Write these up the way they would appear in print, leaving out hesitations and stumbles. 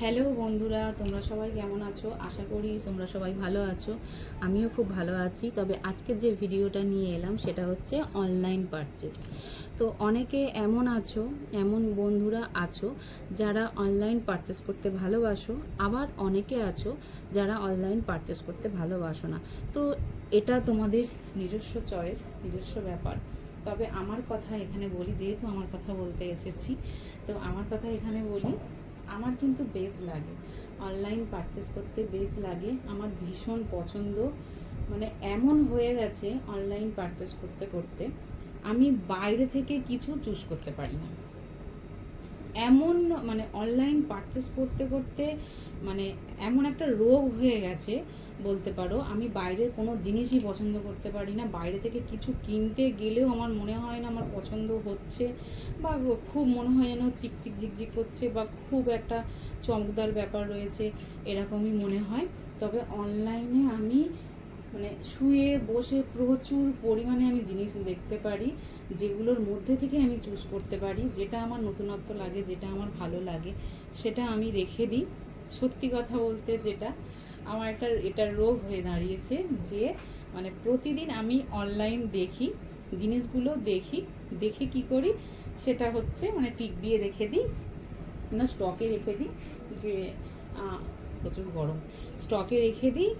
Hello বন্ধুরা, তোমরা সবাই কেমন আছো? আশা করি তোমরা সবাই ভালো আছো। আমিও খুব ভালো আছি। তবে আজকে যে ভিডিওটা নিয়ে এলাম সেটা হচ্ছে অনলাইন পারচেস। তো অনেকে এমন বন্ধুরা আছো যারা অনলাইন পারচেস করতে ভালোবাসো, আবার অনেকে আছো যারা অনলাইন পারচেস করতে ভালোবাসো না। তো এটা তোমাদের নিজস্ব চয়েস, নিজস্ব ব্যাপার। তবে আমার কথা এখানে বলি, যেহেতু আমার কথা বলতে এসেছি, তো আমার কথা এখানে বলি, আমার কিন্তু বেশ লাগে অনলাইন পারচেস করতে, বেশ লাগে, আমার ভীষণ পছন্দ। মানে এমন হয়ে গেছে অনলাইন পারচেস করতে করতে আমি বাইরে থেকে কিছু চুজ করতে পারি না। এমন মানে অনলাইন পারচেস করতে করতে মানে এমন একটা রোগ হয়ে গেছে বলতে পারো। আমি বাইরের কোনো জিনিসই পছন্দ করতে পারি না। বাইরে থেকে কিছু কিনতে গেলেও আমার মনে হয় না আমার পছন্দ হচ্ছে, বা খুব মনে হয় যেন চিকচিক ঝিকঝিক করছে, বা খুব একটা চমকদার ব্যাপার রয়েছে, এরকমই মনে হয়। তবে অনলাইনে আমি মানে শুয়ে বসে প্রচুর পরিমাণে আমি জিনিস দেখতে পারি, যেগুলোর মধ্যে থেকে আমি চুজ করতে পারি যেটা আমার নতুনত্ব লাগে, যেটা আমার ভালো লাগে, সেটা আমি রেখে দিই। সত্যি কথা বলতে যেটা আমার এটা রোগ হয়ে দাঁড়িয়েছে যে মানে প্রতিদিন আমি অনলাইন দেখি, জিনিসগুলো দেখি, দেখে কি করি সেটা হচ্ছে মানে টিক দিয়ে রেখে দিই, না স্টকে রেখে দিই, যে প্রচুর গরম, স্টকে রেখে দিই,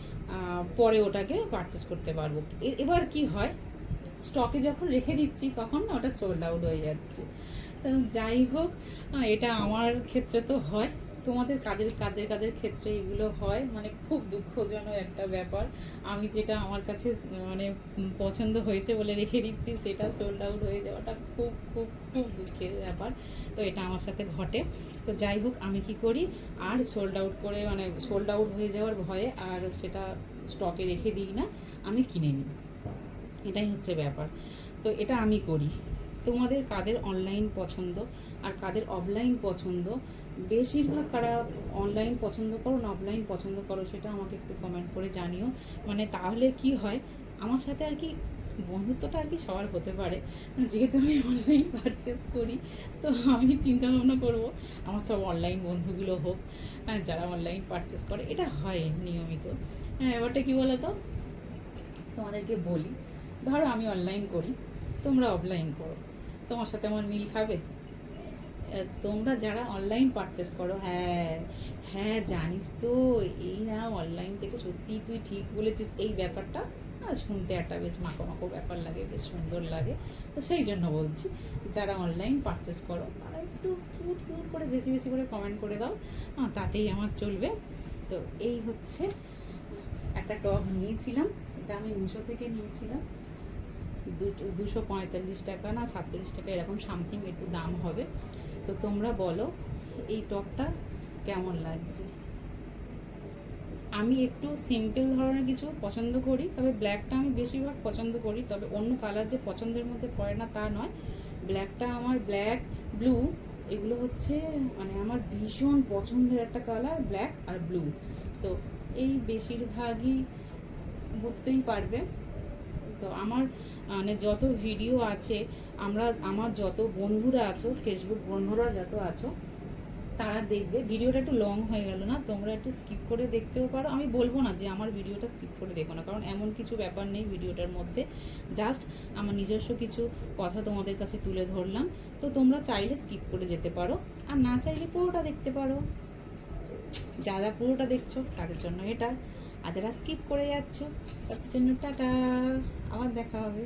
পরে ওটাকে পারচেস করতে পারবো। এবার কি হয়, স্টকে যখন রেখে দিচ্ছি তখন না ওটা সোল্ড আউট হয়ে যাচ্ছে। তো যাই হোক, এটা আমার ক্ষেত্রে তো হয়, তোমাদের কাদের কাদের কাদের ক্ষেত্রে এগুলো হয়, মানে খুব দুঃখজনক একটা ব্যাপার। আমি যেটা আমার কাছে মানে পছন্দ হয়েছে বলে রেখে দিচ্ছি, সেটা সোল্ড আউট হয়ে যাওয়াটা খুব খুব খুব দুঃখের ব্যাপার। তো এটা আমার সাথে ঘটে। তো যাই হোক, আমি কি করি, আর সোল্ড আউট করে মানে সোল্ড আউট হয়ে যাওয়ার ভয়ে আর সেটা স্টকে রেখে দিই না, আমি কিনে নিই। এটাই হচ্ছে ব্যাপার। তো এটা আমি করি। তোমাদের কাদের অনলাইন পছন্দ আর কাদের অফলাইন পছন্দ, বেশিরভাগ কারা অনলাইন পছন্দ করো না অফলাইন পছন্দ করো, সেটা আমাকে একটু কমেন্ট করে জানিও। মানে তাহলে কি হয়, আমার সাথে আর কি বন্ধুত্বটা আর কি সবার হতে পারে। মানে যেহেতু আমি অনলাইন পারচেস করি, তো আমি চিন্তা ভাবনা করবো আমার সব অনলাইন বন্ধুগুলো হোক, যারা অনলাইন পারচেস করে। এটা হয় নিয়মিত। ব্যাপারটা কী বলো তো, তোমাদেরকে বলি, ধরো আমি অনলাইন করি, তোমরা অফলাইন করো, তোমার সাথে আমার মিল খাবে? তোমরা যারা অনলাইন পারচেস করো, হ্যাঁ হ্যাঁ জানিস তো, এই না অনলাইন থেকে সত্যিই তুই ঠিক বলেছিস, এই ব্যাপারটা শুনতে একটা বেশ মাখো মাখো ব্যাপার লাগে, বেশ সুন্দর লাগে। তো সেই জন্য বলছি, যারা অনলাইন পারচেস করো তারা একটু কিউট কিউট করে বেশি বেশি করে কমেন্ট করে দাও, তাতেই আমার চলবে। তো এই হচ্ছে, একটা টপ নিয়েছিলাম, এটা আমি মিশো থেকে নিয়েছিলাম, 245 টাকা না 47 টাকা এরকম সামথিং একটু দাম হবে। তো তোমরা বলো এই টপটা কেমন লাগছে। আমি একটু সিম্পল ধরনের কিছু পছন্দ করি, তবে ব্ল্যাকটা আমি বেশিরভাগ পছন্দ করি। তবে অন্য কালার যে পছন্দের মধ্যে পড়ে না তা নয়, ব্ল্যাকটা আমার, ব্ল্যাক ব্লু এগুলো হচ্ছে মানে আমার ভীষণ পছন্দের একটা কালার, ব্ল্যাক আর ব্লু। তো এই বেশিরভাগই বুঝতেই পারবে। তো আমার মানে যত ভিডিও আছে, আমার যত বন্ধুরা আছো, ফেসবুক বন্ধুরা যত আছো, তারা দেখবে। ভিডিওটা একটু লং হয়ে গেল না, তোমরা একটু স্কিপ করে দেখতেও পারো। আমি বলবো না যে আমার ভিডিওটা স্কিপ করে দেখো না, কারণ এমন কিছু ব্যাপার নেই ভিডিওটার মধ্যে, জাস্ট আমার নিজস্ব কিছু কথা তোমাদের কাছে তুলে ধরলাম। তো তোমরা চাইলে স্কিপ করে যেতে পারো, আর না চাইলে পুরোটা দেখতে পারো। যারা পুরোটা দেখছো তাদের জন্য এটা, আর যারা স্কিপ করে যাচ্ছ তাদের জন্য টাটা, আবার দেখা হবে।